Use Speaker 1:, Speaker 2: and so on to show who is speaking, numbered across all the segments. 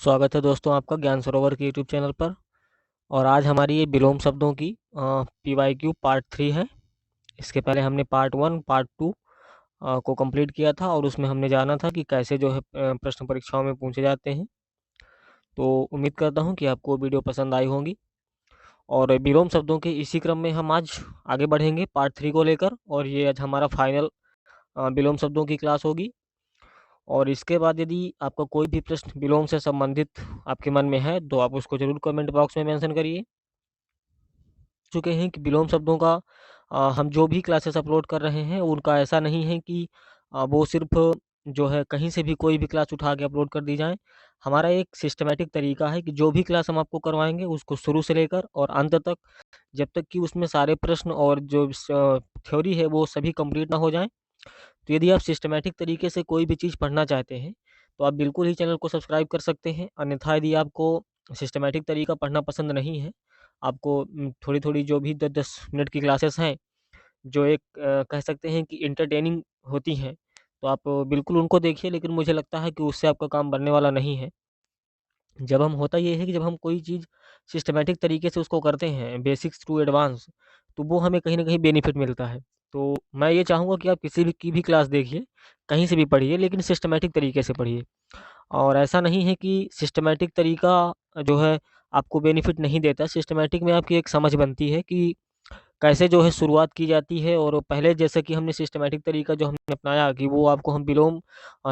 Speaker 1: स्वागत है दोस्तों आपका ज्ञान सरोवर के यूट्यूब चैनल पर। और आज हमारी ये विलोम शब्दों की PYQ पार्ट 3 है। इसके पहले हमने पार्ट 1 पार्ट 2 को कंप्लीट किया था और उसमें हमने जाना था कि कैसे जो है प्रश्न परीक्षाओं में पूछे जाते हैं। तो उम्मीद करता हूँ कि आपको वीडियो पसंद आई होगी। और विलोम शब्दों के इसी क्रम में हम आज आगे बढ़ेंगे पार्ट 3 को लेकर, और ये आज हमारा फाइनल विलोम शब्दों की क्लास होगी। और इसके बाद यदि आपका कोई भी प्रश्न विलोम से संबंधित आपके मन में है तो आप उसको जरूर कमेंट बॉक्स में मेंशन करिए। चुके हैं कि विलोम शब्दों का हम जो भी क्लासेस अपलोड कर रहे हैं उनका ऐसा नहीं है कि वो सिर्फ जो है कहीं से भी कोई भी क्लास उठा के अपलोड कर दी जाए। हमारा एक सिस्टमेटिक तरीका है कि जो भी क्लास हम आपको करवाएंगे उसको शुरू से लेकर और अंत तक, जब तक कि उसमें सारे प्रश्न और जो थ्योरी है वो सभी कंप्लीट ना हो जाए। तो यदि आप सिस्टमेटिक तरीके से कोई भी चीज़ पढ़ना चाहते हैं तो आप बिल्कुल ही चैनल को सब्सक्राइब कर सकते हैं। अन्यथा यदि आपको सिस्टमेटिक तरीका पढ़ना पसंद नहीं है, आपको थोड़ी-थोड़ी जो भी 10-10 मिनट की क्लासेस हैं, जो एक कह सकते हैं कि एंटरटेनिंग होती हैं, तो आप बिल्कुल उनको देखिए, लेकिन मुझे लगता है कि उससे आपका काम बनने वाला नहीं है। जब हम होता ये है कि जब हम कोई चीज़ सिस्टमैटिक तरीके से उसको करते हैं, बेसिक्स टू एडवांस, तो वो हमें कहीं न कहीं बेनिफिट मिलता है। तो मैं ये चाहूँगा कि आप किसी भी की भी क्लास देखिए, कहीं से भी पढ़िए, लेकिन सिस्टमैटिक तरीके से पढ़िए। और ऐसा नहीं है कि सिस्टमैटिक तरीका जो है आपको बेनिफिट नहीं देता। सिस्टमैटिक में आपकी एक समझ बनती है कि कैसे जो है शुरुआत की जाती है। और पहले जैसे कि हमने सिस्टमैटिक तरीका जो हमने अपनाया कि वो आपको हम विलोम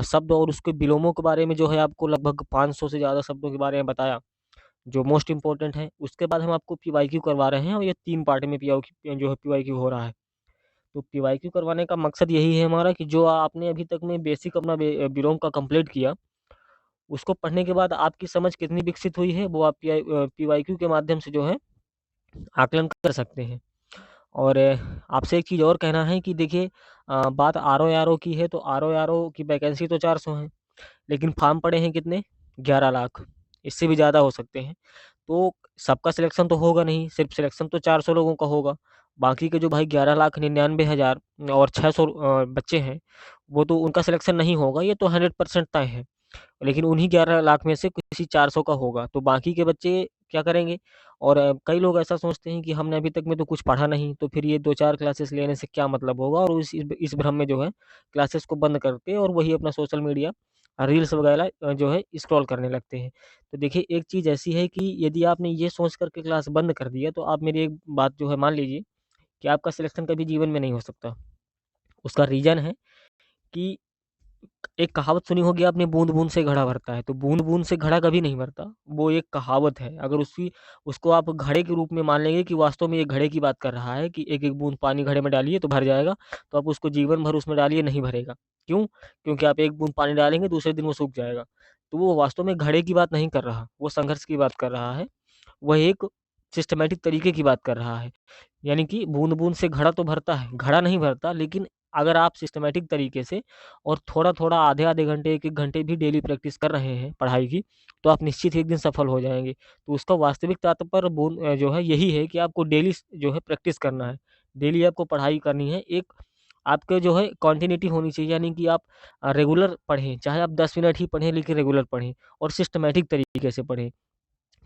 Speaker 1: शब्द और उसके विलोमों के बारे में जो है आपको लगभग 500 से ज़्यादा शब्दों के बारे में बताया, जो मोस्ट इम्पोर्टेंट है। उसके बाद हम आपको पीवाईक्यू करवा रहे हैं और ये 3 पार्ट में पीवाईक्यू जो है पीवाईक्यू हो रहा है। तो पीवाईक्यू करवाने का मकसद यही है हमारा कि जो आपने अभी तक में बेसिक अपना विलोम का कंप्लीट किया, उसको पढ़ने के बाद आपकी समझ कितनी विकसित हुई है वो आप पीवाईक्यू के माध्यम से जो है आकलन कर सकते हैं। और आपसे एक चीज़ और कहना है कि देखिए, बात आरओ की है, तो आरओ की वैकेंसी तो 400 है, लेकिन फॉर्म पड़े हैं कितने? 11 लाख, इससे भी ज़्यादा हो सकते हैं। तो सबका सिलेक्शन तो होगा नहीं, सिर्फ सिलेक्शन तो 400 लोगों का होगा। बाकी के जो भाई 11,99,000 और 600 बच्चे हैं, वो तो उनका सिलेक्शन नहीं होगा, ये तो 100% तय है। लेकिन उन्हीं 11 लाख में से किसी 400 का होगा, तो बाकी के बच्चे क्या करेंगे? और कई लोग ऐसा सोचते हैं कि हमने अभी तक में तो कुछ पढ़ा नहीं, तो फिर ये 2-4 क्लासेस लेने से क्या मतलब होगा, और इस भ्रम में जो है क्लासेस को बंद करके और वही अपना सोशल मीडिया रील्स वगैरह जो है स्क्रॉल करने लगते हैं। तो देखिए, एक चीज़ ऐसी है कि यदि आपने ये सोच कर के क्लास बंद कर दिया, तो आप मेरी एक बात जो है मान लीजिए कि आपका सिलेक्शन कभी जीवन में नहीं हो सकता। उसका रीज़न है कि एक कहावत सुनी होगी आपने, बूँद-बूँद से घड़ा भरता है, तो बूँद-बूँद से घड़ा कभी नहीं भरता, वो एक कहावत है। अगर उसको आप घड़े के रूप में मान लेंगे कि वास्तव में ये घड़े की बात कर रहा है कि एक-एक बूँद पानी घड़े में डालिए तो भर जाएगा, तो आप उसको जीवन भर उसमें डालिए, नहीं भरेगा। क्यों? क्योंकि आप एक बूँद पानी डालेंगे, दूसरे दिन वो सूख जाएगा। तो वो वास्तव में घड़े की बात नहीं कर रहा, वो संघर्ष की बात कर रहा है। वह एक सिस्टमैटिक तरीके की बात कर रहा है। यानी कि बूँद-बूँद से घड़ा तो भरता है, घड़ा नहीं भरता, लेकिन अगर आप सिस्टमैटिक तरीके से और थोड़ा-थोड़ा आधे-आधे घंटे, 1-1 घंटे भी डेली प्रैक्टिस कर रहे हैं पढ़ाई की, तो आप निश्चित ही एक दिन सफल हो जाएँगे। तो उसका वास्तविक तात्पर्य जो है यही है कि आपको डेली जो है प्रैक्टिस करना है। डेली आपको पढ़ाई करनी है। एक आपके जो है कंटिन्यूटी होनी चाहिए, यानी कि आप रेगुलर पढ़ें, चाहे आप 10 मिनट ही पढ़ें, लेकिन रेगुलर पढ़ें और सिस्टमैटिक तरीके से पढ़ें।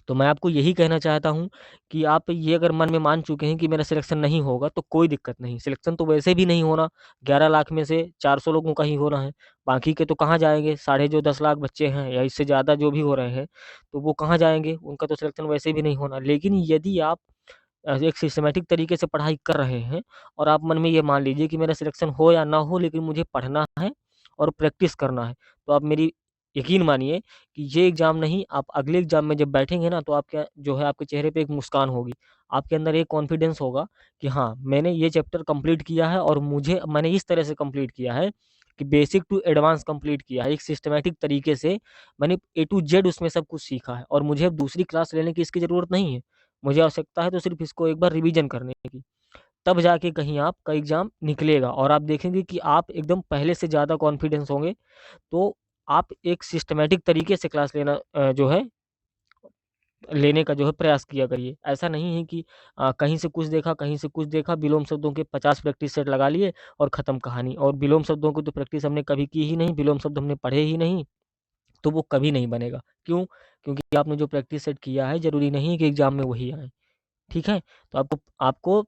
Speaker 1: तो मैं आपको यही कहना चाहता हूँ कि आप ये अगर मन में मान चुके हैं कि मेरा सिलेक्शन नहीं होगा, तो कोई दिक्कत नहीं। सिलेक्शन तो वैसे भी नहीं होना, 11 लाख में से 400 लोगों का ही होना है। बाकी के तो कहाँ जाएँगे? साढ़े जो 10 लाख बच्चे हैं या इससे ज़्यादा जो भी हो रहे हैं, तो वो कहाँ जाएँगे? उनका तो सिलेक्शन वैसे भी नहीं होना। लेकिन यदि आप एक सिस्टमैटिक तरीके से पढ़ाई कर रहे हैं और आप मन में ये मान लीजिए कि मेरा सिलेक्शन हो या ना हो, लेकिन मुझे पढ़ना है और प्रैक्टिस करना है, तो आप मेरी यकीन मानिए कि ये एग्ज़ाम नहीं, आप अगले एग्ज़ाम में जब बैठेंगे ना, तो आपके जो है आपके चेहरे पे एक मुस्कान होगी। आपके अंदर एक कॉन्फिडेंस होगा कि हाँ, मैंने ये चैप्टर कंप्लीट किया है और मैंने इस तरह से कंप्लीट किया है कि बेसिक टू एडवांस कंप्लीट किया है। एक सिस्टमैटिक तरीके से मैंने ए टू ज़ेड उसमें सब कुछ सीखा है और मुझे अब दूसरी क्लास लेने की इसकी ज़रूरत नहीं है। मुझे आवश्यकता है तो सिर्फ़ इसको एक बार रिवीजन करने की। तब जाके कहीं आपका एग्ज़ाम निकलेगा और आप देखेंगे कि आप एकदम पहले से ज़्यादा कॉन्फिडेंस होंगे। तो आप एक सिस्टमैटिक तरीके से क्लास जो है लेने का जो है प्रयास किया करिए। ऐसा नहीं है कि कहीं से कुछ देखा, कहीं से कुछ देखा, विलोम शब्दों के 50 प्रैक्टिस सेट लगा लिए और खत्म कहानी। और विलोम शब्दों की तो प्रैक्टिस हमने कभी की ही नहीं, विलोम शब्द हमने पढ़े ही नहीं। तो वो कभी नहीं बनेगा। क्यों? क्योंकि आपने जो प्रैक्टिस सेट किया है ज़रूरी नहीं है कि एग्ज़ाम में वही आए, ठीक है? तो आपको आपको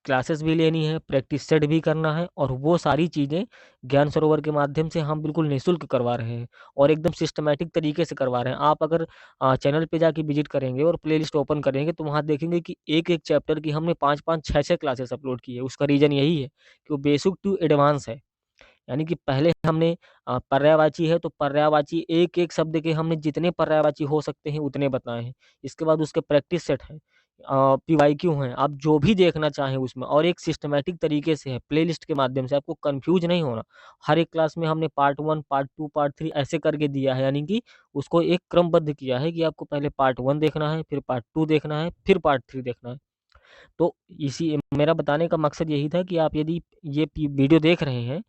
Speaker 1: क्लासेस भी लेनी है, प्रैक्टिस सेट भी करना है, और वो सारी चीज़ें ज्ञान सरोवर के माध्यम से हम बिल्कुल निःशुल्क करवा रहे हैं और एकदम सिस्टमैटिक तरीके से करवा रहे हैं। आप अगर चैनल पे जाके विज़िट करेंगे और प्लेलिस्ट ओपन करेंगे तो वहाँ देखेंगे कि एक-एक चैप्टर की हमने 5-5, 6-6 क्लासेस अपलोड की है। उसका रीज़न यही है कि वो बेसिक टू एडवांस है। यानी कि पहले हमने पर्यायवाची है तो पर्यायवाची एक-एक शब्द के हमने जितने पर्यायवाची हो सकते हैं उतने बताए हैं। इसके बाद उसके प्रैक्टिस सेट हैं, पीवाईक्यू हैं, आप जो भी देखना चाहें उसमें, और एक सिस्टमैटिक तरीके से है, प्लेलिस्ट के माध्यम से, आपको कन्फ्यूज़ नहीं होना। हर एक क्लास में हमने पार्ट 1, पार्ट 2, पार्ट 3 ऐसे करके दिया है, यानी कि उसको एक क्रमबद्ध किया है कि आपको पहले पार्ट 1 देखना है, फिर पार्ट 2 देखना है, फिर पार्ट 3 देखना है। तो इसी मेरा बताने का मकसद यही था कि आप यदि ये वीडियो देख रहे हैं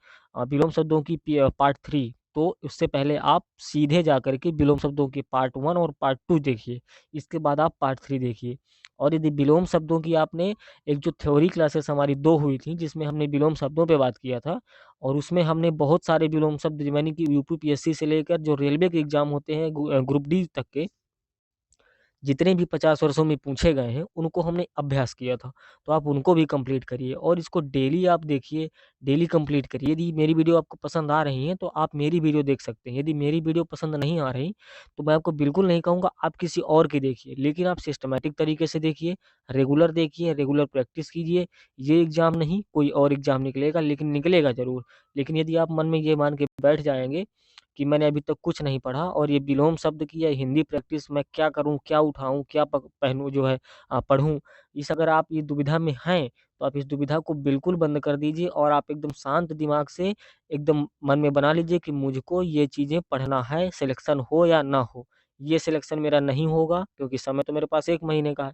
Speaker 1: विलोम शब्दों की पार्ट 3, तो उससे पहले आप सीधे जाकर के विलोम शब्दों के पार्ट 1 और पार्ट 2 देखिए। इसके बाद आप पार्ट 3 देखिए। और यदि विलोम शब्दों की आपने एक जो थ्योरी क्लासेस हमारी 2 हुई थी जिसमें हमने विलोम शब्दों पे बात किया था, और उसमें हमने बहुत सारे विलोम शब्द यानी कि यूपीपीएससी से लेकर जो रेलवे के एग्ज़ाम होते हैं ग्रुप डी तक के, जितने भी 50 वर्षों में पूछे गए हैं, उनको हमने अभ्यास किया था। तो आप उनको भी कंप्लीट करिए और इसको डेली आप देखिए, डेली कंप्लीट करिए। यदि मेरी वीडियो आपको पसंद आ रही है, तो आप मेरी वीडियो देख सकते हैं। यदि मेरी वीडियो पसंद नहीं आ रही, तो मैं आपको बिल्कुल नहीं कहूँगा आप किसी और की देखिए। लेकिन आप सिस्टमैटिक तरीके से देखिए, रेगुलर प्रैक्टिस कीजिए। ये एग्ज़ाम नहीं, कोई और एग्ज़ाम निकलेगा, लेकिन निकलेगा ज़रूर। लेकिन यदि आप मन में ये मान के बैठ जाएँगे कि मैंने अभी तक कुछ नहीं पढ़ा और ये विलोम शब्द की या हिंदी प्रैक्टिस मैं क्या करूँ, क्या उठाऊँ, क्या पहनूँ जो है पढ़ूँ। इस अगर आप ये दुविधा में हैं, तो आप इस दुविधा को बिल्कुल बंद कर दीजिए और आप एकदम शांत दिमाग से एकदम मन में बना लीजिए कि मुझको ये चीज़ें पढ़ना है, सिलेक्शन हो या ना हो। ये सिलेक्शन मेरा नहीं होगा क्योंकि समय तो मेरे पास 1 महीने का है,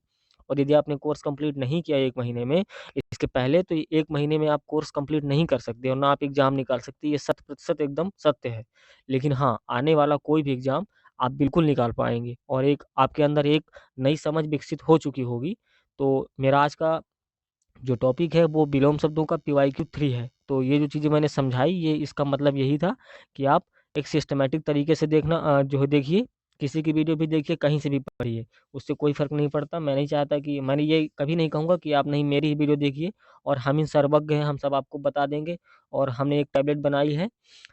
Speaker 1: और यदि आपने कोर्स कंप्लीट नहीं किया 1 महीने में, इसके पहले, तो 1 महीने में आप कोर्स कंप्लीट नहीं कर सकते और ना आप एग्ज़ाम निकाल सकते। ये शत प्रतिशत एकदम सत्य है। लेकिन हाँ, आने वाला कोई भी एग्ज़ाम आप बिल्कुल निकाल पाएँगे और एक आपके अंदर एक नई समझ विकसित हो चुकी होगी। तो मेरा आज का जो टॉपिक है वो विलोम शब्दों का पीवाईक्यू 3 है। तो ये जो चीज़ें मैंने समझाई, ये इसका मतलब यही था कि आप एक सिस्टमैटिक तरीके से जो है देखिए, किसी की वीडियो भी देखिए, कहीं से भी पढ़िए, उससे कोई फ़र्क नहीं पड़ता। मैं नहीं चाहता कि मैंने ये कभी नहीं कहूँगा कि आप नहीं मेरी ही वीडियो देखिए और हम ही सर्वज्ञ हैं, हम सब आपको बता देंगे और हमने एक टैबलेट बनाई है,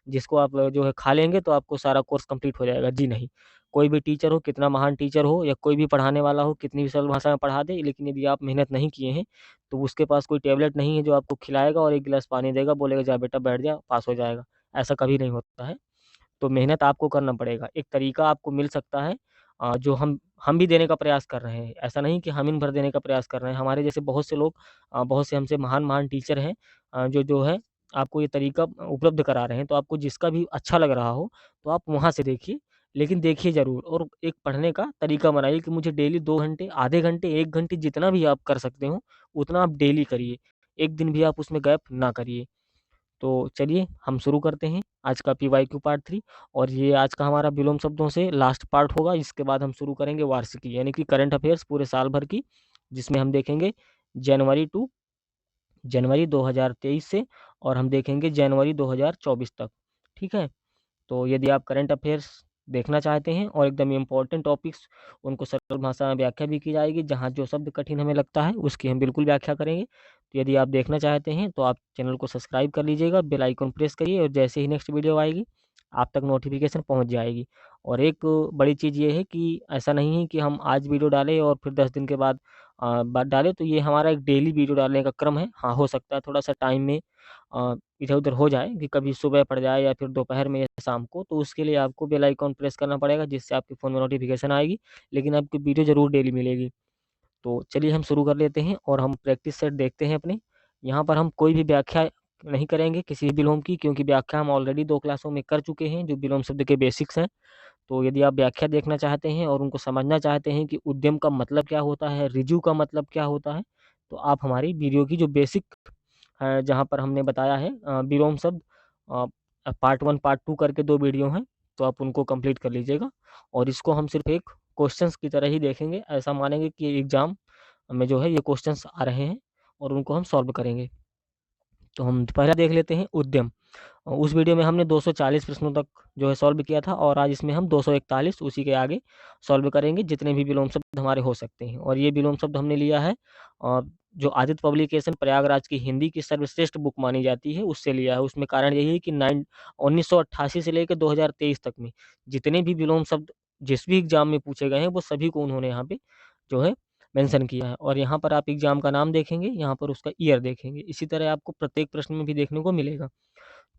Speaker 1: जिसको आप जो है खा लेंगे तो आपको सारा कोर्स कंप्लीट हो जाएगा। जी नहीं। कोई भी टीचर हो, कितना महान टीचर हो या कोई भी पढ़ाने वाला हो, कितनी भी सरल भाषा में पढ़ा दे, लेकिन यदि आप मेहनत नहीं किए हैं, तो उसके पास कोई टैबलेट नहीं है जो आपको खिलाएगा और 1 गिलास पानी देगा, बोलेगा जा बेटा बैठ जा, पास हो जाएगा। ऐसा कभी नहीं होता है। तो मेहनत आपको करना पड़ेगा। एक तरीका आपको मिल सकता है जो हम भी देने का प्रयास कर रहे हैं। ऐसा नहीं कि हम इन भर देने का प्रयास कर रहे हैं। हमारे जैसे बहुत से लोग बहुत से हमसे महान-महान टीचर हैं जो है आपको ये तरीका उपलब्ध करा रहे हैं। तो आपको जिसका भी अच्छा लग रहा हो, तो आप वहाँ से देखिए, लेकिन देखिए ज़रूर और एक पढ़ने का तरीका बनाइए कि मुझे डेली 2 घंटे, आधे घंटे, 1 घंटे जितना भी आप कर सकते हो, उतना आप डेली करिए। एक दिन भी आप उसमें गैप ना करिए। तो चलिए हम शुरू करते हैं आज का पीवाईक्यू पार्ट 3, और ये आज का हमारा विलोम शब्दों से लास्ट पार्ट होगा। इसके बाद हम शुरू करेंगे वार्षिकी यानी कि करंट अफेयर्स पूरे साल भर की, जिसमें हम देखेंगे जनवरी टू जनवरी 2023 से, और हम देखेंगे जनवरी 2024 तक। ठीक है? तो यदि आप करंट अफेयर्स देखना चाहते हैं और एकदम इम्पोर्टेंट टॉपिक्स, उनको सरल भाषा में व्याख्या भी की जाएगी, जहाँ जो शब्द कठिन हमें लगता है उसकी हम बिल्कुल व्याख्या करेंगे। तो यदि आप देखना चाहते हैं तो आप चैनल को सब्सक्राइब कर लीजिएगा, बेल आइकन प्रेस करिए और जैसे ही नेक्स्ट वीडियो आएगी आप तक नोटिफिकेशन पहुंच जाएगी। और एक बड़ी चीज़ ये है कि ऐसा नहीं है कि हम आज वीडियो डालें और फिर 10 दिन के बाद डालें, तो ये हमारा एक डेली वीडियो डालने का क्रम है। हाँ, हो सकता है थोड़ा-सा टाइम में इधर-उधर हो जाए कि कभी सुबह पड़ जाए या फिर दोपहर में या शाम को, तो उसके लिए आपको बेल आइकॉन प्रेस करना पड़ेगा जिससे आपके फ़ोन में नोटिफ़िकेशन आएगी, लेकिन आपको वीडियो ज़रूर डेली मिलेगी। तो चलिए हम शुरू कर लेते हैं और हम प्रैक्टिस सेट देखते हैं अपने। यहाँ पर हम कोई भी व्याख्या नहीं करेंगे किसी भी विलोम की, क्योंकि व्याख्या हम ऑलरेडी 2 क्लासों में कर चुके हैं जो विलोम शब्द के बेसिक्स हैं। तो यदि आप व्याख्या देखना चाहते हैं और उनको समझना चाहते हैं कि उद्यम का मतलब क्या होता है, रिज्यू का मतलब क्या होता है, तो आप हमारी वीडियो की जो बेसिक जहाँ पर हमने बताया है विलोम शब्द अ, पार्ट 1, पार्ट 2 करके 2 वीडियो हैं, तो आप उनको कंप्लीट कर लीजिएगा। और इसको हम सिर्फ़ एक क्वेश्चंस की तरह ही देखेंगे, ऐसा मानेंगे कि एग्ज़ाम में जो है ये क्वेश्चंस आ रहे हैं और उनको हम सॉल्व करेंगे। तो हम पहला देख लेते हैं उद्यम। उस वीडियो में हमने 240 प्रश्नों तक जो है सॉल्व किया था, और आज इसमें हम 241 उसी के आगे सॉल्व करेंगे, जितने भी विलोम शब्द हमारे हो सकते हैं। और ये विलोम शब्द हमने लिया है जो आदित्य पब्लिकेशन प्रयागराज की हिंदी की सर्वश्रेष्ठ बुक मानी जाती है उससे लिया है। उसमें कारण यही है कि 1988 से लेकर 2023 तक में जितने भी विलोम शब्द जिस भी एग्जाम में पूछे गए हैं वो सभी को उन्होंने यहाँ पे जो है मेंशन किया है। और यहाँ पर आप एग्जाम का नाम देखेंगे, यहाँ पर उसका ईयर देखेंगे। इसी तरह आपको प्रत्येक प्रश्न में भी देखने को मिलेगा।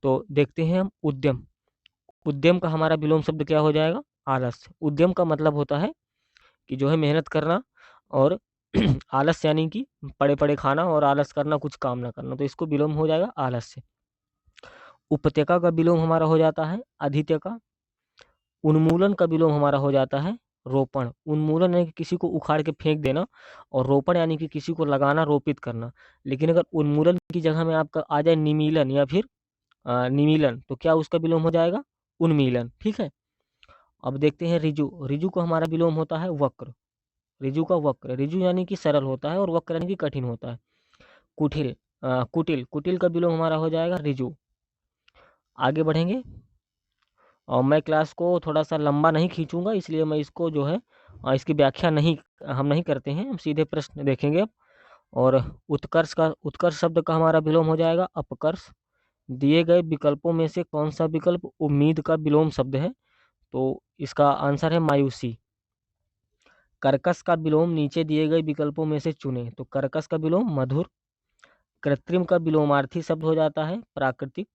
Speaker 1: तो देखते हैं हम उद्यम। उद्यम का हमारा विलोम शब्द क्या हो जाएगा? आलस्य। उद्यम का मतलब होता है कि जो है मेहनत करना, और आलस यानी कि पड़े पड़े खाना, और आलस करना कुछ काम ना करना, तो इसको विलोम हो जाएगा आलस्य। उपत्यका का विलोम हमारा हो जाता है अधित्यका। उन्मूलन का विलोम हमारा हो जाता है रोपण। उन्मूलन यानी कि किसी को उखाड़ के फेंक देना, और रोपण यानी कि किसी को लगाना, रोपित करना। लेकिन अगर उन्मूलन की जगह में आपका आ जाए निमीलन या फिर निमीलन, तो क्या उसका विलोम हो जाएगा? उन्मीलन। ठीक है। अब देखते हैं ऋजु। ऋजु को हमारा विलोम होता है वक्र। ऋजु का वक्र, ऋजु यानी कि सरल होता है और वक्र यानी कि कठिन होता है। कुटिल, कुटिल, कुटिल का विलोम हमारा हो जाएगा ऋजु। आगे बढ़ेंगे, और मैं क्लास को थोड़ा सा लंबा नहीं खींचूंगा, इसलिए मैं इसको जो है इसकी व्याख्या हम नहीं करते हैं, हम सीधे प्रश्न देखेंगे अब। और उत्कर्ष शब्द का हमारा विलोम हो जाएगा अपकर्ष। दिए गए विकल्पों में से कौन सा विकल्प उम्मीद का विलोम शब्द है? तो इसका आंसर है मायूसी। कर्कश का विलोम नीचे दिए गए विकल्पों में से चुने, तो कर्कश का विलोम मधुर। कृत्रिम का विलोमार्थी शब्द हो जाता है प्राकृतिक।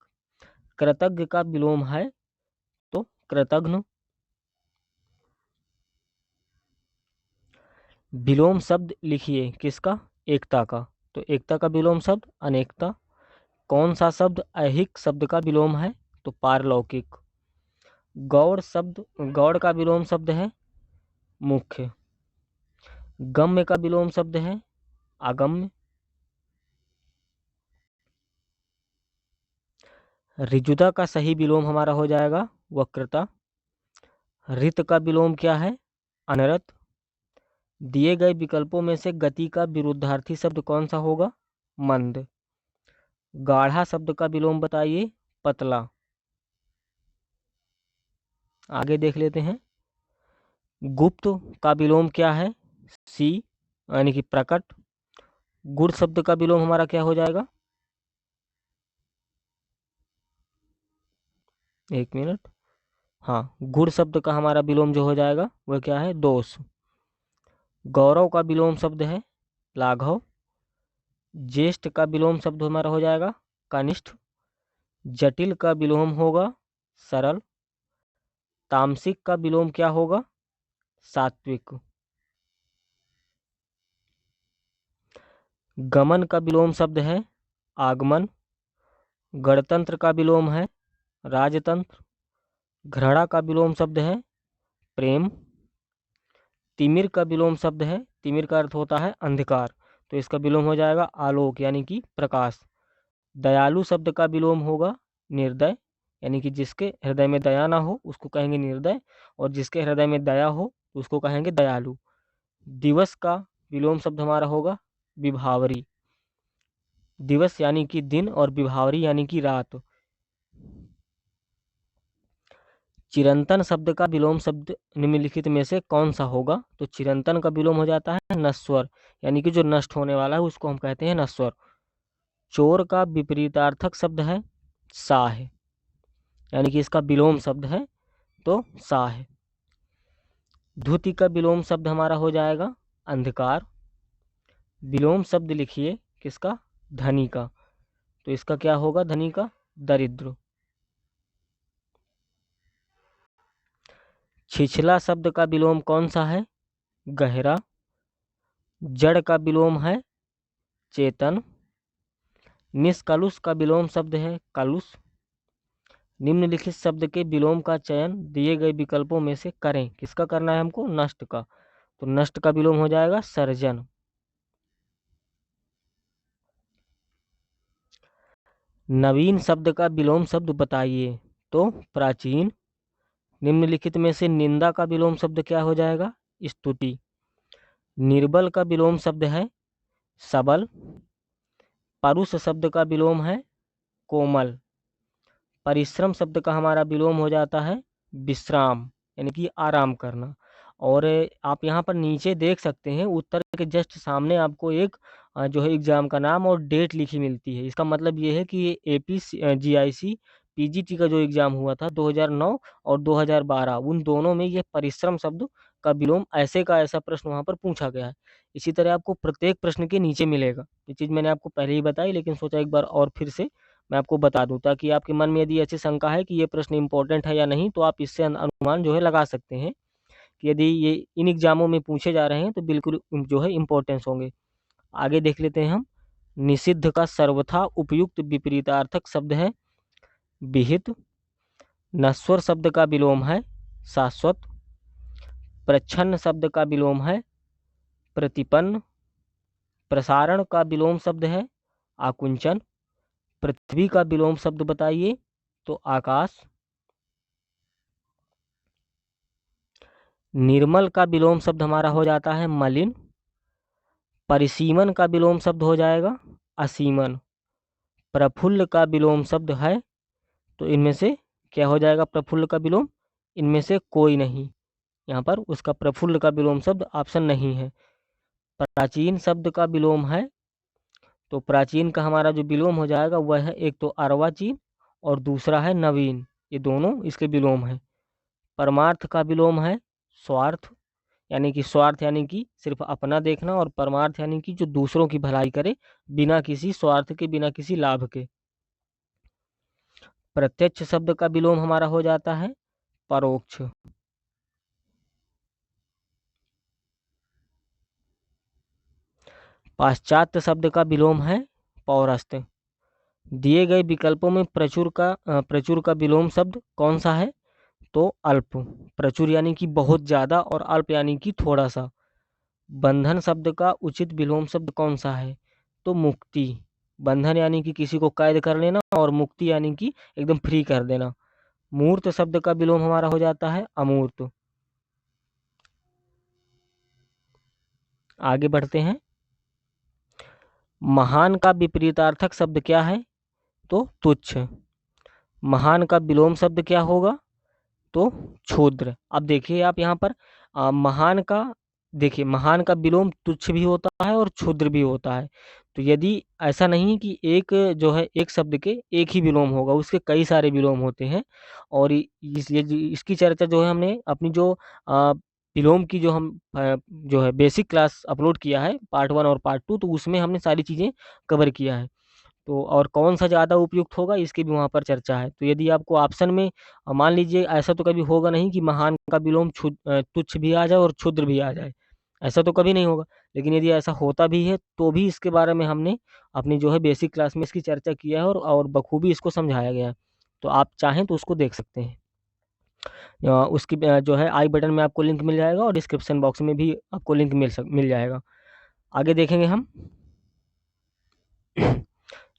Speaker 1: कृतज्ञ का विलोम है तो कृतघ्न। विलोम शब्द लिखिए किसका? एकता का। तो एकता का विलोम शब्द अनेकता। कौन सा शब्द ऐहिक शब्द का विलोम है? तो पारलौकिक। गौड़ का विलोम शब्द है मुख्य। गम्य का विलोम शब्द है अगम्य। ऋजुता का सही विलोम हमारा हो जाएगा वक्रता। रित का विलोम क्या है? अनरत। दिए गए विकल्पों में से गति का विरुद्धार्थी शब्द कौन सा होगा? मंद। गाढ़ा शब्द का विलोम बताइए। पतला। आगे देख लेते हैं। गुप्त का विलोम क्या है? सी यानी कि प्रकट। गुड़ शब्द का विलोम हमारा क्या हो जाएगा? एक मिनट। हाँ, गुड़ शब्द का हमारा विलोम जो हो जाएगा वह क्या है? दोष। गौरव का विलोम शब्द है लाघव। ज्येष्ठ का विलोम शब्द हमारा हो जाएगा कनिष्ठ। जटिल का विलोम होगा सरल। तामसिक का विलोम क्या होगा? सात्विक। गमन का विलोम शब्द है आगमन। गणतंत्र का विलोम है राजतंत्र। घृणा का विलोम शब्द है प्रेम। तिमिर का विलोम शब्द है, तिमिर का अर्थ होता है अंधकार, तो इसका विलोम हो जाएगा आलोक यानी कि प्रकाश। दयालु शब्द का विलोम होगा निर्दय, यानी कि जिसके हृदय में दया ना हो उसको कहेंगे निर्दय, और जिसके हृदय में दया हो उसको कहेंगे दयालु। दिवस का विलोम शब्द हमारा होगा विभावरी। दिवस यानी कि दिन, और विभावरी यानी कि रात। चिरंतन शब्द का विलोम शब्द निम्नलिखित में से कौन सा होगा? तो चिरंतन का विलोम हो जाता है नश्वर, यानी कि जो नष्ट होने वाला है उसको हम कहते हैं नश्वर। चोर का विपरीतार्थक शब्द है साह, यानी कि इसका विलोम शब्द है तो साह। धुति का विलोम शब्द हमारा हो जाएगा अंधकार। विलोम शब्द लिखिए किसका? धनी का, तो इसका क्या होगा धनी का? दरिद्र। छिछला शब्द का विलोम कौन सा है? गहरा। जड़ का विलोम है चेतन। निष्कलुष का विलोम शब्द है कलुष। निम्नलिखित शब्द के विलोम का चयन दिए गए विकल्पों में से करें। किसका करना है हमको? नष्ट का, तो नष्ट का विलोम हो जाएगा सर्जन। नवीन शब्द का विलोम शब्द बताइए, तो प्राचीन। निम्नलिखित में से निंदा का विलोम शब्द क्या हो जाएगा? स्तुति। निर्बल का विलोम शब्द है सबल। परुष शब्द का विलोम है कोमल। परिश्रम शब्द का हमारा विलोम हो जाता है विश्राम, यानी कि आराम करना। और आप यहाँ पर नीचे देख सकते हैं उत्तर के जस्ट सामने आपको एक जो है एग्जाम का नाम और डेट लिखी मिलती है। इसका मतलब ये है कि ये AP GIC PGT का जो एग्जाम हुआ था 2009 और 2012, उन दोनों में ये परिश्रम शब्द का विलोम ऐसे का ऐसा प्रश्न वहाँ पर पूछा गया है। इसी तरह आपको प्रत्येक प्रश्न के नीचे मिलेगा। ये चीज़ मैंने आपको पहले ही बताई, लेकिन सोचा एक बार और फिर से मैं आपको बता दूं, ताकि आपके मन में यदि ऐसी शंका है कि ये प्रश्न इंपॉर्टेंट है या नहीं, तो आप इससे अनुमान जो है लगा सकते हैं कि यदि ये इन एग्जामों में पूछे जा रहे हैं तो बिल्कुल जो है इम्पोर्टेंस होंगे। आगे देख लेते हैं हम। निषिद्ध का सर्वथा उपयुक्त विपरीतार्थक शब्द है विहित। नश्वर शब्द का विलोम है शाश्वत। प्रच्छन्न शब्द का विलोम है प्रतिपन्न। प्रसारण का विलोम शब्द है आकुंचन। पृथ्वी का विलोम शब्द बताइए, तो आकाश। निर्मल का विलोम शब्द हमारा हो जाता है मलिन। परिसीमन का विलोम शब्द हो जाएगा असीमन। प्रफुल्ल का विलोम शब्द है, तो इनमें से क्या हो जाएगा प्रफुल्ल का विलोम? इनमें से कोई नहीं। यहाँ पर उसका प्रफुल्ल का विलोम शब्द ऑप्शन नहीं है। प्राचीन शब्द का विलोम है, तो प्राचीन का हमारा जो विलोम हो जाएगा वह है एक तो अर्वाचीन और दूसरा है नवीन, ये दोनों इसके विलोम है। परमार्थ का विलोम है स्वार्थ, यानी कि स्वार्थ यानी कि सिर्फ अपना देखना, और परमार्थ यानी कि जो दूसरों की भलाई करे बिना किसी स्वार्थ के, बिना किसी लाभ के। प्रत्यक्ष शब्द का विलोम हमारा हो जाता है परोक्ष। पाश्चात्य शब्द का विलोम है पौरस्त्य। दिए गए विकल्पों में प्रचुर का विलोम शब्द कौन सा है? तो अल्प। प्रचुर यानी कि बहुत ज्यादा और अल्प यानी कि थोड़ा सा। बंधन शब्द का उचित विलोम शब्द कौन सा है? तो मुक्ति। बंधन यानी कि किसी को कैद कर लेना, और मुक्ति यानी कि एकदम फ्री कर देना। मूर्त शब्द का विलोम हमारा हो जाता है अमूर्त। आगे बढ़ते हैं। महान का विपरीतार्थक शब्द क्या है? तो तुच्छ। महान का विलोम शब्द क्या होगा? तो क्षुद्र। अब देखिए आप यहाँ पर महान का, देखिए महान का विलोम तुच्छ भी होता है और क्षुद्र भी होता है। तो यदि ऐसा नहीं कि एक जो है एक शब्द के एक ही विलोम होगा, उसके कई सारे विलोम होते हैं। और इसकी चर्चा जो है हमने अपनी जो विलोम की जो हम जो है बेसिक क्लास अपलोड किया है पार्ट 1 और पार्ट 2, तो उसमें हमने सारी चीज़ें कवर किया है। तो और कौन सा ज़्यादा उपयुक्त होगा इसकी भी वहाँ पर चर्चा है। तो यदि आपको ऑप्शन में मान लीजिए, ऐसा तो कभी होगा नहीं कि महान का विलोम तुच्छ भी आ जाए और क्षुद्र भी आ जाए, ऐसा तो कभी नहीं होगा। लेकिन यदि ऐसा होता भी है तो भी इसके बारे में हमने अपनी जो है बेसिक क्लास में इसकी चर्चा किया है, और बखूबी इसको समझाया गया है। तो आप चाहें तो उसको देख सकते हैं। उसकी जो है आई बटन में आपको लिंक मिल जाएगा, और डिस्क्रिप्शन बॉक्स में भी आपको लिंक मिल जाएगा। आगे देखेंगे हम।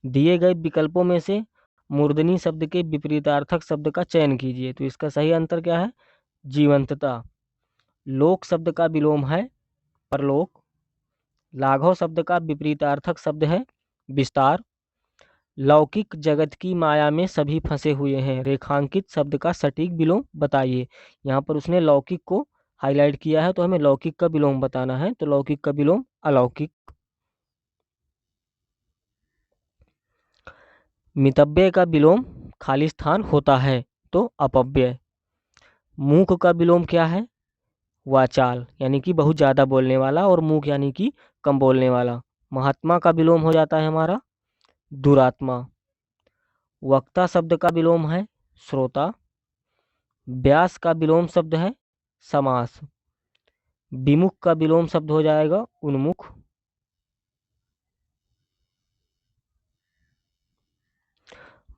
Speaker 1: दिए गए विकल्पों में से मूर्धनी शब्द के विपरीतार्थक शब्द का चयन कीजिए। तो इसका सही आंसर क्या है? जीवंतता। लोक शब्द का विलोम है परलोक। लाघव शब्द का विपरीतार्थक शब्द है विस्तार। लौकिक जगत की माया में सभी फंसे हुए हैं। रेखांकित शब्द का सटीक विलोम बताइए। यहाँ पर उसने लौकिक को हाईलाइट किया है, तो हमें लौकिक का विलोम बताना है। तो लौकिक का विलोम अलौकिक। मितव्यय का विलोम खाली स्थान होता है, तो अपव्यय। मूक का विलोम क्या है? वाचाल, यानी कि बहुत ज़्यादा बोलने वाला, और मूक यानी कि कम बोलने वाला। महात्मा का विलोम हो जाता है हमारा दुरात्मा। वक्ता शब्द का विलोम है श्रोता। व्यास का विलोम शब्द है समास। विमुख का विलोम शब्द हो जाएगा उन्मुख।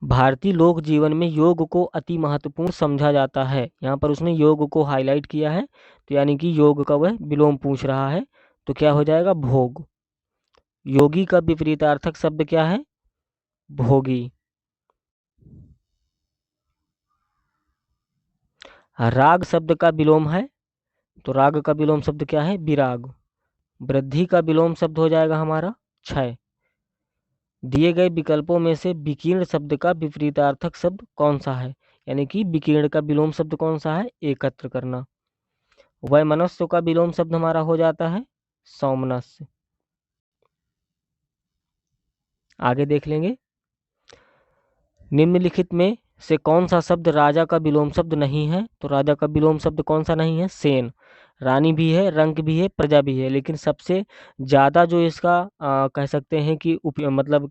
Speaker 1: भारतीय लोक जीवन में योग को अति महत्वपूर्ण समझा जाता है। यहाँ पर उसने योग को हाईलाइट किया है, तो यानी कि योग का वह विलोम पूछ रहा है। तो क्या हो जाएगा? भोग। योगी का विपरीतार्थक शब्द क्या है? भोगी। राग शब्द का विलोम है, तो राग का विलोम शब्द क्या है? विराग। वृद्धि का विलोम शब्द हो जाएगा हमारा क्षय। दिए गए विकल्पों में से विकीर्ण शब्द का विपरीतार्थक शब्द कौन सा है? यानी कि विकीर्ण का विलोम शब्द कौन सा है? एकत्र करना। वैमनस्य का विलोम शब्द हमारा हो जाता है सौमनस्य। आगे देख लेंगे। निम्नलिखित में से कौन सा शब्द राजा का विलोम शब्द नहीं है? तो राजा का विलोम शब्द कौन सा नहीं है? सेन। रानी भी है, रंक भी है, प्रजा भी है, लेकिन सबसे ज्यादा जो इसका कह सकते हैं कि मतलब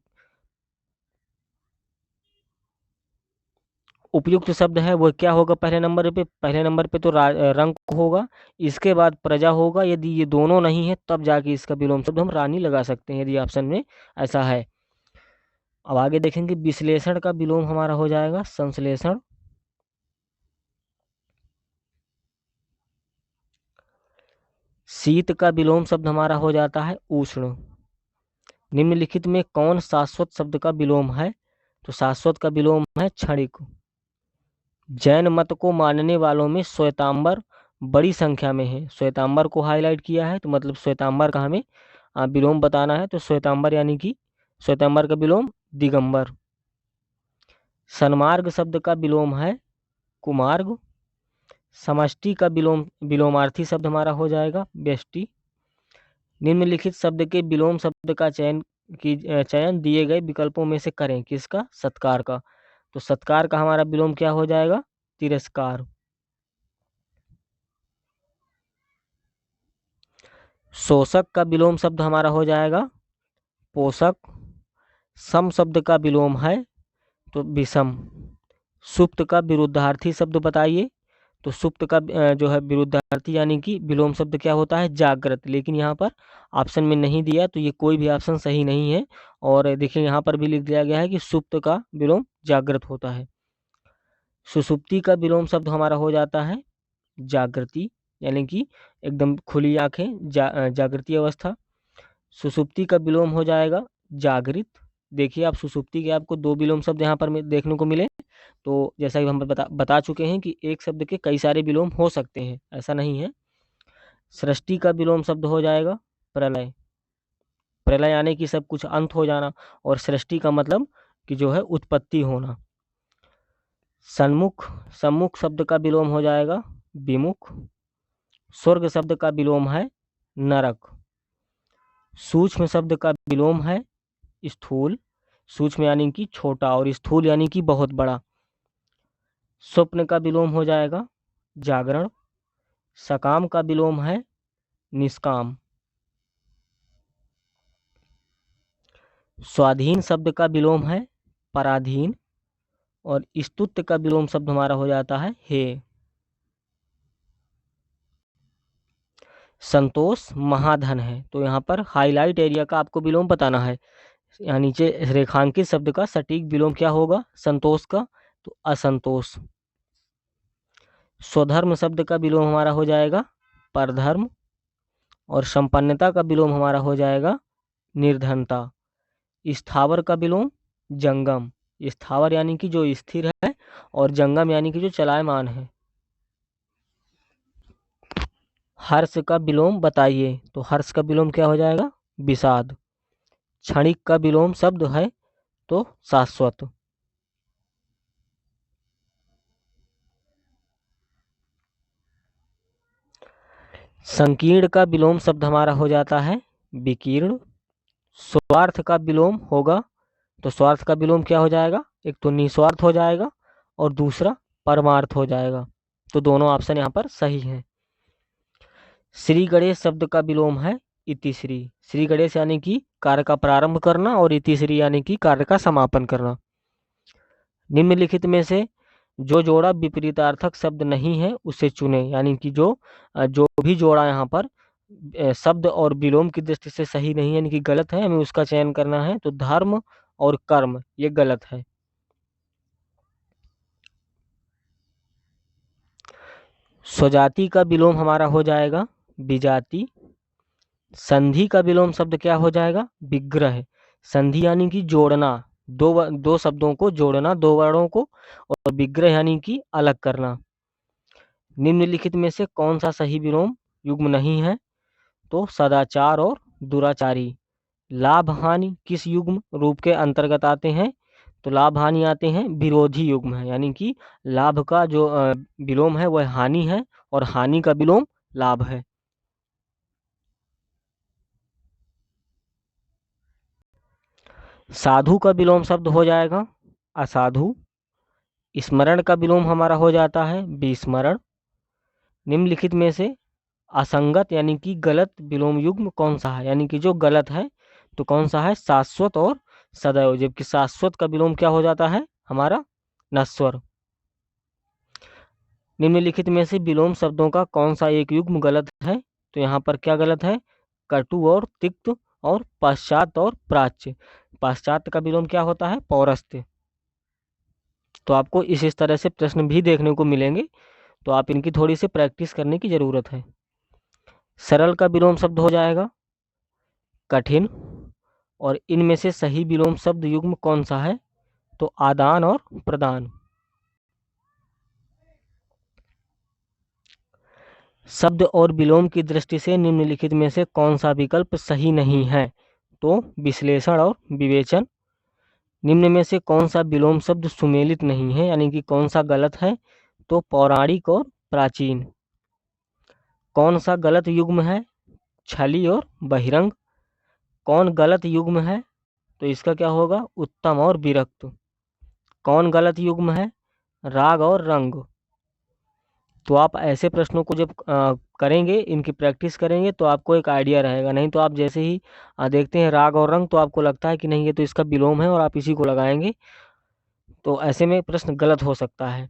Speaker 1: उपयुक्त शब्द है वो क्या होगा? पहले नंबर पे, पहले नंबर पे तो रंक होगा, इसके बाद प्रजा होगा। यदि ये दोनों नहीं है तब जाके इसका विलोम शब्द हम रानी लगा सकते हैं, यदि ऑप्शन में ऐसा है। अब आगे देखेंगे। विश्लेषण का विलोम हमारा हो जाएगा संश्लेषण। शीत का विलोम शब्द हमारा हो जाता है उष्ण। निम्नलिखित में कौन शाश्वत शब्द का विलोम है? तो शाश्वत का विलोम है क्षणिक। जैन मत को मानने वालों में श्वेतांबर बड़ी संख्या में है। श्वेतांबर को हाईलाइट किया है, तो मतलब श्वेतांबर का हमें विलोम बताना है। तो श्वेतांबर यानी कि श्वेतांबर का विलोम दिगंबर। सन्मार्ग शब्द का विलोम है कुमार्ग। समष्टि का विलोमार्थी शब्द हमारा हो जाएगा व्यष्टि। निम्नलिखित शब्द के विलोम शब्द का चयन दिए गए विकल्पों में से करें। किसका? सत्कार का। तो सत्कार का हमारा विलोम क्या हो जाएगा? तिरस्कार। शोषक का विलोम शब्द हमारा हो जाएगा पोषक। सम शब्द का विलोम है तो विषम। सुप्त का विरुद्धार्थी शब्द बताइए। तो सुप्त का जो है विरुद्धार्थी यानी कि विलोम शब्द क्या होता है? जागृत। लेकिन यहाँ पर ऑप्शन में नहीं दिया, तो ये कोई भी ऑप्शन सही नहीं है। और देखिए यहाँ पर भी लिख दिया गया है कि सुप्त का विलोम जागृत होता है। सुसुप्ति का विलोम शब्द हमारा हो जाता है जागृति, यानी कि एकदम खुली आंखें, जागृति अवस्था। सुसुप्ति का विलोम हो जाएगा जागृत। देखिए आप सुसुप्ति के आपको दो विलोम शब्द यहाँ पर देखने को मिले। तो जैसा कि हम बता चुके हैं कि एक शब्द के कई सारे विलोम हो सकते हैं, ऐसा नहीं है। सृष्टि का विलोम शब्द हो जाएगा प्रलय। प्रलय यानी कि सब कुछ अंत हो जाना, और सृष्टि का मतलब कि जो है उत्पत्ति होना। सन्मुख, सम्मुख शब्द का विलोम हो जाएगा विमुख। स्वर्ग शब्द का विलोम है नरक। सूक्ष्म शब्द का विलोम है स्थूल। सूक्ष्म यानी कि छोटा और स्थूल यानी कि बहुत बड़ा। स्वप्न का विलोम हो जाएगा जागरण। सकाम का विलोम है निष्काम। स्वाधीन शब्द का विलोम है पराधीन। और स्तुत्य का विलोम शब्द हमारा हो जाता है हे। संतोष महाधन है, तो यहाँ पर हाईलाइट एरिया का आपको विलोम बताना है। यहाँ नीचे रेखांकित शब्द का सटीक विलोम क्या होगा संतोष का? तो असंतोष। स्वधर्म शब्द का विलोम हमारा हो जाएगा परधर्म। और संपन्नता का विलोम हमारा हो जाएगा निर्धनता। स्थावर का विलोम जंगम। स्थावर यानी कि जो स्थिर है, और जंगम यानी कि जो चलायमान है। हर्ष का विलोम बताइए। तो हर्ष का विलोम क्या हो जाएगा? विषाद। क्षणिक का विलोम शब्द है तो शाश्वत। संकीर्ण का विलोम शब्द हमारा हो जाता है विकीर्ण। स्वार्थ का विलोम होगा, तो स्वार्थ का विलोम क्या हो जाएगा? एक तो निस्वार्थ हो जाएगा और दूसरा परमार्थ हो जाएगा। तो दोनों ऑप्शन यहाँ पर सही हैं। श्री गणेश शब्द का विलोम है इतिश्री। श्री गणेश यानी कि कार्य का प्रारंभ करना, और इतिश्री यानी कि कार्य का समापन करना। निम्नलिखित में से जो जोड़ा विपरीतार्थक शब्द नहीं है उसे चुने। यानी कि जो भी जोड़ा यहाँ पर शब्द और विलोम की दृष्टि से सही नहीं है, यानी कि गलत है, हमें उसका चयन करना है। तो धर्म और कर्म ये गलत है। स्वजाति का विलोम हमारा हो जाएगा विजाति। संधि का विलोम शब्द क्या हो जाएगा? विग्रह। संधि यानी कि जोड़ना, दो शब्दों को जोड़ना, दो वर्णों को। और विग्रह यानी कि अलग करना। निम्नलिखित में से कौन सा सही विलोम युग्म नहीं है? तो सदाचार और दुराचारी। लाभ हानि किस युग्म रूप के अंतर्गत आते हैं? तो लाभ हानि आते हैं विरोधी युग्म है, यानी कि लाभ का जो विलोम है वह हानि है और हानि का विलोम लाभ है। साधु का विलोम शब्द हो जाएगा असाधु। स्मरण का विलोम हमारा हो जाता है विस्मरण। निम्नलिखित में से असंगत यानी कि गलत विलोम युग्म कौन सा है? यानी कि जो गलत है तो कौन सा है? शाश्वत और सदैव। जबकि शाश्वत का विलोम क्या हो जाता है हमारा? नश्वर। निम्नलिखित में से विलोम शब्दों का कौन सा एक युग्म गलत है? तो यहाँ पर क्या गलत है? कटु और तिक्त और पश्चात और प्राच्य। पश्चात का विलोम क्या होता है? पौरस्त्य। तो आपको इस तरह से प्रश्न भी देखने को मिलेंगे, तो आप इनकी थोड़ी सी प्रैक्टिस करने की जरूरत है। सरल का विलोम शब्द हो जाएगा कठिन। और इनमें से सही विलोम शब्द युग्म कौन सा है? तो आदान और प्रदान। शब्द और विलोम की दृष्टि से निम्नलिखित में से कौन सा विकल्प सही नहीं है? तो विश्लेषण और विवेचन। निम्न में से कौन सा विलोम शब्द सुमेलित नहीं है, यानी कि कौन सा गलत है? तो पौराणिक और प्राचीन। कौन सा गलत युग्म है? छली और बहिरंग। कौन गलत युग्म है? तो इसका क्या होगा? उत्तम और विरक्त। कौन गलत युग्म है? राग और रंग। तो आप ऐसे प्रश्नों को जब करेंगे, इनकी प्रैक्टिस करेंगे, तो आपको एक आइडिया रहेगा। नहीं तो आप जैसे ही देखते हैं राग और रंग तो आपको लगता है कि नहीं ये तो इसका विलोम है और आप इसी को लगाएंगे, तो ऐसे में प्रश्न गलत हो सकता है।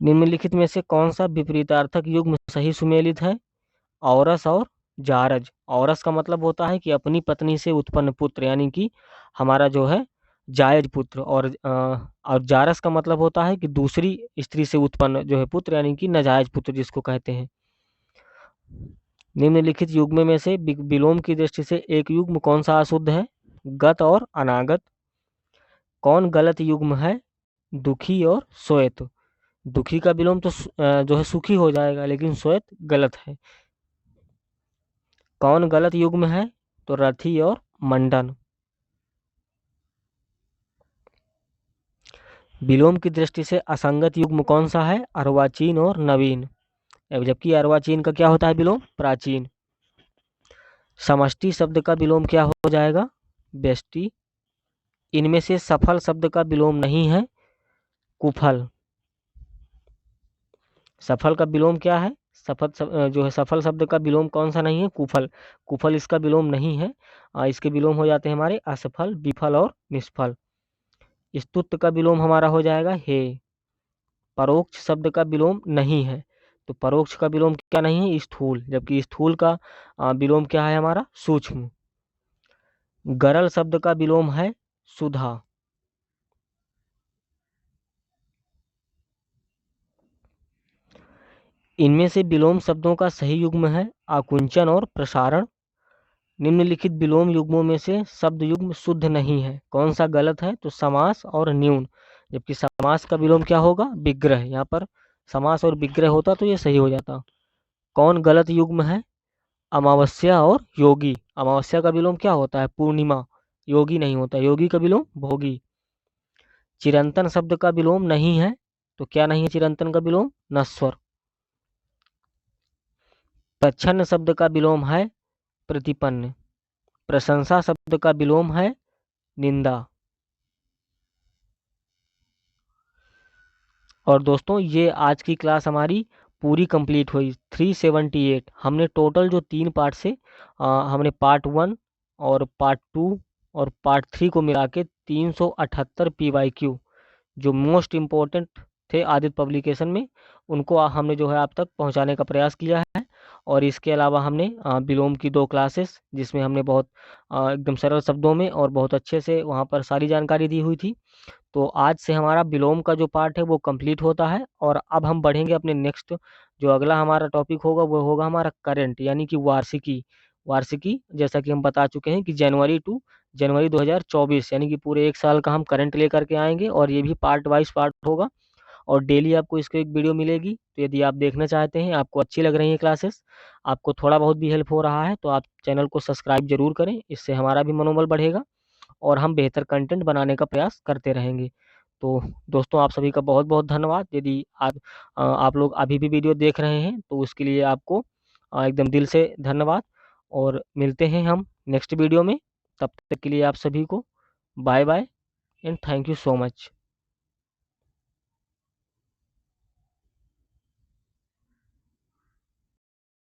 Speaker 1: निम्नलिखित में से कौन सा विपरीतार्थक युग्म सही सुमेलित है? औरस और जारज। औरस का मतलब होता है कि अपनी पत्नी से उत्पन्न पुत्र, यानी कि हमारा जो है जायज पुत्र। और जारस का मतलब होता है कि दूसरी स्त्री से उत्पन्न जो है पुत्र, यानी कि नाजायज पुत्र जिसको कहते हैं। निम्नलिखित युग्म में से विलोम की दृष्टि से एक युग्म कौन सा अशुद्ध है? गत और अनागत। कौन गलत युग्म है? दुखी और श्वेत। दुखी का विलोम तो जो है सुखी हो जाएगा, लेकिन श्वेत गलत है। कौन गलत युग्म है? तो रथी और मंडन। विलोम की दृष्टि से असंगत युग्म कौन सा है? अर्वाचीन और नवीन। जबकि अर्वाचीन का क्या होता है विलोम? प्राचीन। समष्टि शब्द का विलोम क्या हो जाएगा? व्यष्टि। इनमें से सफल शब्द का विलोम नहीं है कुफल। सफल का विलोम क्या है? जो है सफल शब्द का विलोम कौन सा नहीं है? कुफल। कुफल इसका विलोम नहीं है। इसके विलोम हो जाते हैं हमारे असफल, विफल और निष्फल। स्तुत का विलोम हमारा हो जाएगा हे। परोक्ष शब्द का विलोम नहीं है, तो परोक्ष का विलोम क्या नहीं है? स्थूल। जबकि स्थूल का विलोम क्या है हमारा? सूक्ष्म। गरल शब्द का विलोम है सुधा। इनमें से विलोम शब्दों का सही युग्म है आकुंचन और प्रसारण। निम्नलिखित विलोम युग्मों में से शब्द युग्म शुद्ध नहीं है, कौन सा गलत है? तो समास और न्यून। जबकि समास का विलोम क्या होगा? विग्रह। यहाँ पर समास और विग्रह होता तो ये सही हो जाता। कौन गलत युग्म है? अमावस्या और योगी। अमावस्या का विलोम क्या होता है? पूर्णिमा। योगी नहीं होता, योगी का विलोम भोगी। चिरंतन शब्द का विलोम नहीं है, तो क्या नहीं है चिरंतन का विलोम? नश्वर। प्रच्छन्न शब्द का विलोम है प्रतिपन्न। प्रशंसा शब्द का विलोम है निंदा। और दोस्तों ये आज की क्लास हमारी पूरी कंप्लीट हुई। 378 हमने टोटल जो 3 पार्ट से हमने पार्ट 1 और पार्ट 2 और पार्ट 3 को मिला के 378 PYQ जो मोस्ट इम्पोर्टेंट थे आदित्य पब्लिकेशन में, उनको हमने जो है आप तक पहुंचाने का प्रयास किया है। और इसके अलावा हमने विलोम की 2 क्लासेस जिसमें हमने बहुत एकदम सरल शब्दों में और बहुत अच्छे से वहाँ पर सारी जानकारी दी हुई थी। तो आज से हमारा विलोम का जो पार्ट है वो कंप्लीट होता है। और अब हम बढ़ेंगे अपने नेक्स्ट, जो अगला हमारा टॉपिक होगा वो होगा हमारा करंट, यानी कि वार्षिकी। वार्षिकी जैसा कि हम बता चुके हैं कि जनवरी टू जनवरी 2024, यानी कि पूरे 1 साल का हम करंट लेकर के आएंगे और ये भी पार्ट वाइज पार्ट होगा। और डेली आपको इसको एक वीडियो मिलेगी। तो यदि आप देखना चाहते हैं, आपको अच्छी लग रही है क्लासेस, आपको थोड़ा बहुत भी हेल्प हो रहा है, तो आप चैनल को सब्सक्राइब जरूर करें। इससे हमारा भी मनोबल बढ़ेगा और हम बेहतर कंटेंट बनाने का प्रयास करते रहेंगे। तो दोस्तों, आप सभी का बहुत बहुत धन्यवाद। यदि आप लोग अभी भी वीडियो देख रहे हैं तो उसके लिए आपको एकदम दिल से धन्यवाद। और मिलते हैं हम नेक्स्ट वीडियो में। तब तक के लिए आप सभी को bye bye and thank you so much.